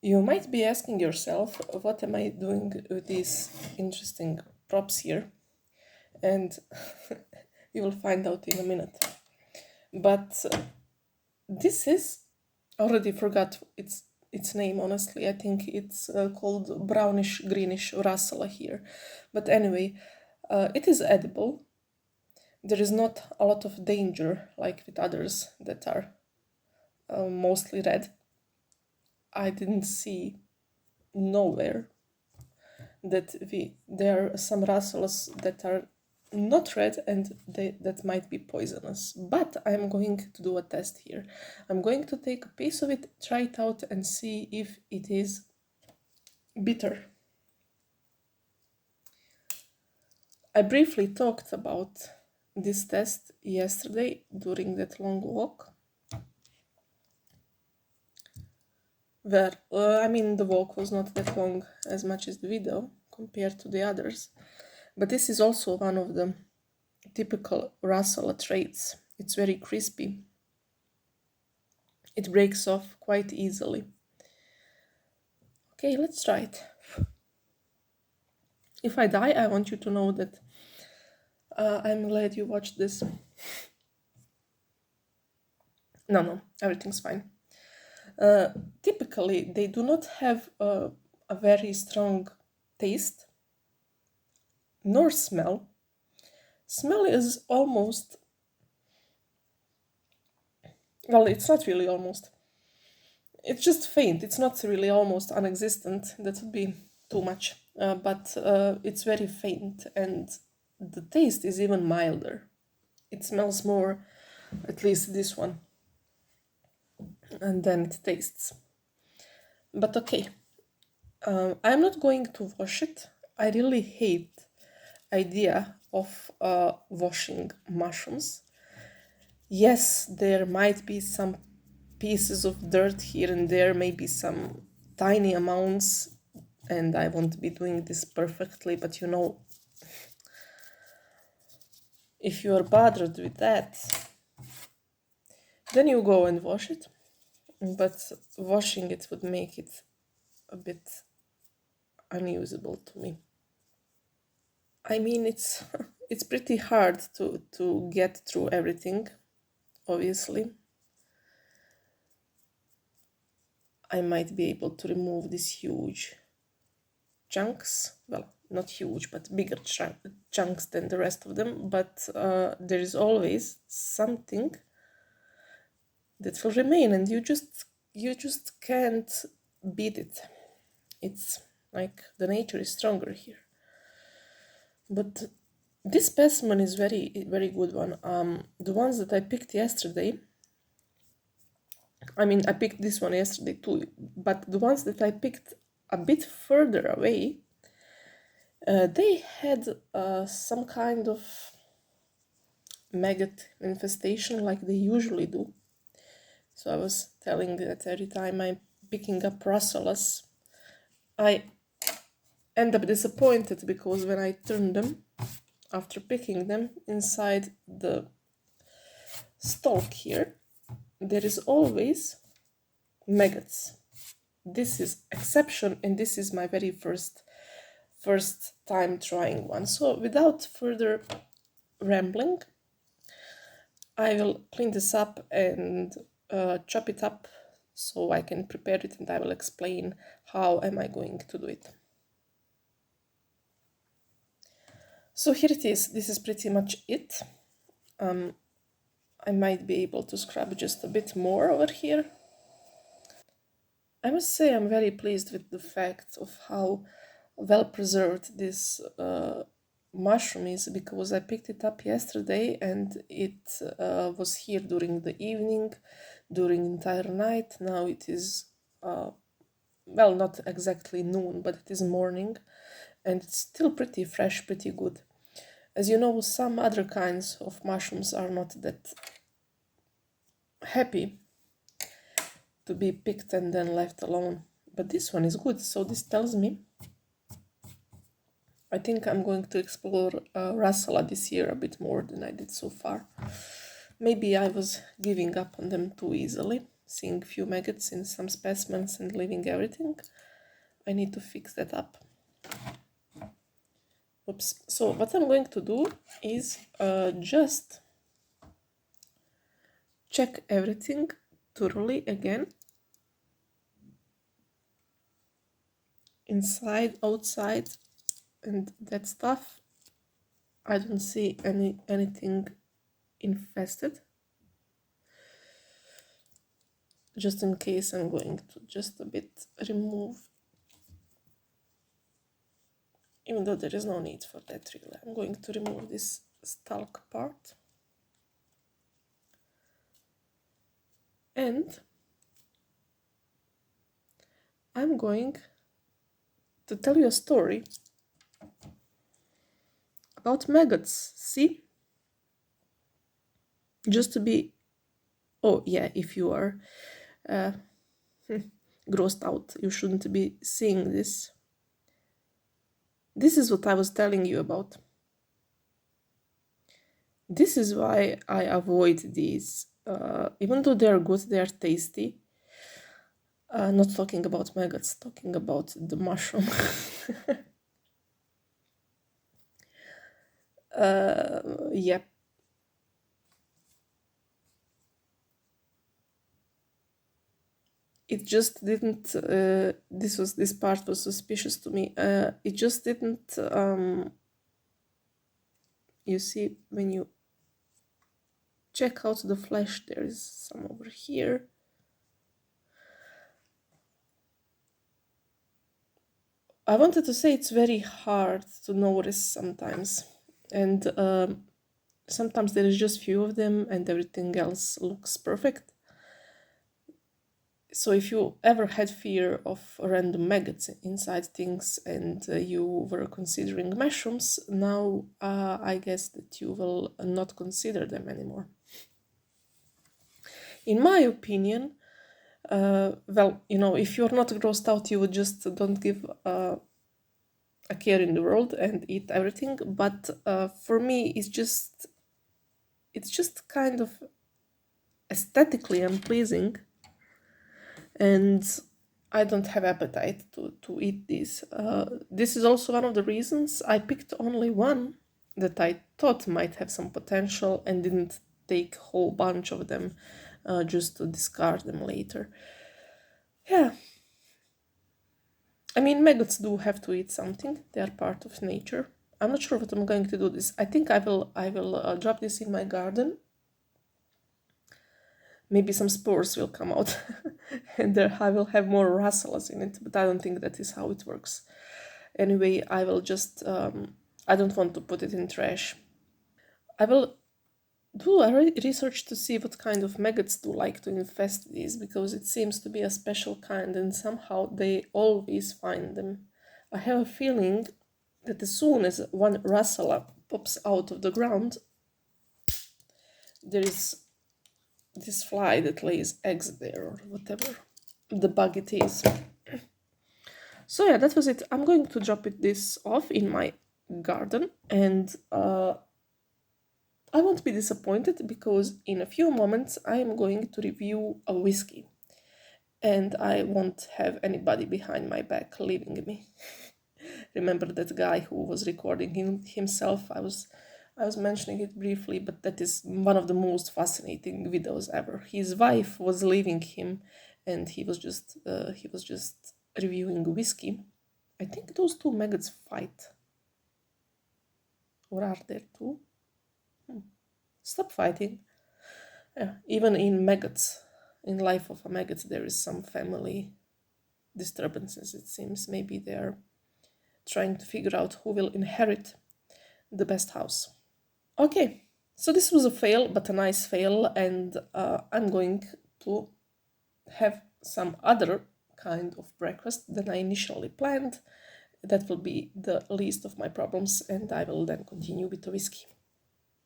You might be asking yourself, what am I doing with these interesting props here? And you will find out in a minute. But this is, already forgot its name, honestly. I think it's called brownish greenish Russula here. But anyway, it is edible. There is not a lot of danger like with others that are mostly red. I didn't see nowhere that there are some Russulas that are not red and that might be poisonous. But I'm going to do a test here. I'm going to take a piece of it, try it out, and see if it is bitter. I briefly talked about this test yesterday during that long walk. Where, the walk was not that long as much as the video compared to the others. But this is also one of the typical Russula traits. It's very crispy. It breaks off quite easily. Okay, let's try it. If I die, I want you to know that I'm glad you watched this. No, everything's fine. Typically, they do not have a very strong taste nor smell. Smell is almost, well, it's not really almost. It's just faint. It's not really almost non-existent. That would be too much. But it's very faint, and the taste is even milder. It smells more, at least this one, and then it tastes. But okay, I'm not going to wash it. I really hate idea of washing mushrooms. Yes, there might be some pieces of dirt here and there, maybe some tiny amounts, and I won't be doing this perfectly, but you know, if you are bothered with that, then you go and wash it. But washing it would make it a bit unusable to me. I mean, it's pretty hard to get through everything, obviously. I might be able to remove these huge chunks. Well, not huge, but bigger chunks than the rest of them. But there is always something that will remain, and you just can't beat it. It's like the nature is stronger here. But this specimen is very, very good one. The ones that I picked yesterday, I picked this one yesterday too, but the ones that I picked a bit further away, they had some kind of maggot infestation like they usually do. So I was telling that every time I'm picking up Russulas, I end up disappointed because when I turn them, after picking them, inside the stalk here, there is always maggots. This is exception, and this is my very first time trying one. So without further rambling, I will clean this up and chop it up so I can prepare it, and I will explain how am I going to do it. So here it is. This is pretty much it. I might be able to scrub just a bit more over here. I must say I'm very pleased with the fact of how well preserved this mushroom is, because I picked it up yesterday and it was here during the evening, during entire night. Now it is, well, not exactly noon, but it is morning, and it's still pretty fresh, pretty good. As you know, some other kinds of mushrooms are not that happy to be picked and then left alone, but this one is good. So this tells me I think I'm going to explore Russula this year a bit more than I did so far. Maybe I was giving up on them too easily, seeing few maggots in some specimens and leaving everything. I need to fix that up. Oops. So what I'm going to do is just check everything thoroughly again. Inside, outside, and that stuff. I don't see anything infested. Just in case, I'm going to just a bit remove, even though there is no need for that really. I'm going to remove this stalk part. And I'm going to tell you a story about maggots. See? Just to be, oh yeah, if you are grossed out, you shouldn't be seeing this. This is what I was telling you about. This is why I avoid these. Even though they are good, they are tasty. Not talking about maggots, talking about the mushroom. Yeah. It just didn't, this part was suspicious to me. It just didn't, you see, when you check out the flesh, there is some over here. I wanted to say it's very hard to notice sometimes, and sometimes there is just few of them and everything else looks perfect. So if you ever had fear of random maggots inside things and you were considering mushrooms, now I guess that you will not consider them anymore. In my opinion, well, you know, if you're not grossed out, you would just don't give a care in the world and eat everything. But for me, it's just kind of aesthetically unpleasing, and I don't have appetite to eat these. This is also one of the reasons I picked only one that I thought might have some potential and didn't take a whole bunch of them just to discard them later. Yeah. I mean, maggots do have to eat something. They are part of nature. I'm not sure what I'm going to do this. I think I will drop this in my garden. Maybe some spores will come out and there I will have more russulas in it, but I don't think that is how it works. Anyway, I will just, I don't want to put it in trash. I will do a research to see what kind of maggots do like to infest these, because it seems to be a special kind and somehow they always find them. I have a feeling that as soon as one russula pops out of the ground, there is this fly that lays eggs there or whatever the bug it is. So yeah, that was it. I'm going to drop this off in my garden, and I won't be disappointed because in a few moments I am going to review a whiskey, and I won't have anybody behind my back leaving me. Remember that guy who was recording himself? I was mentioning it briefly, but that is one of the most fascinating videos ever. His wife was leaving him, and he was just reviewing whiskey. I think those two maggots fight, or are there two? Stop fighting. Yeah, even in maggots, in life of a maggot, there is some family disturbances. It seems maybe they are trying to figure out who will inherit the best house. Okay, so this was a fail, but a nice fail, and I'm going to have some other kind of breakfast than I initially planned. That will be the least of my problems, and I will then continue with the whiskey.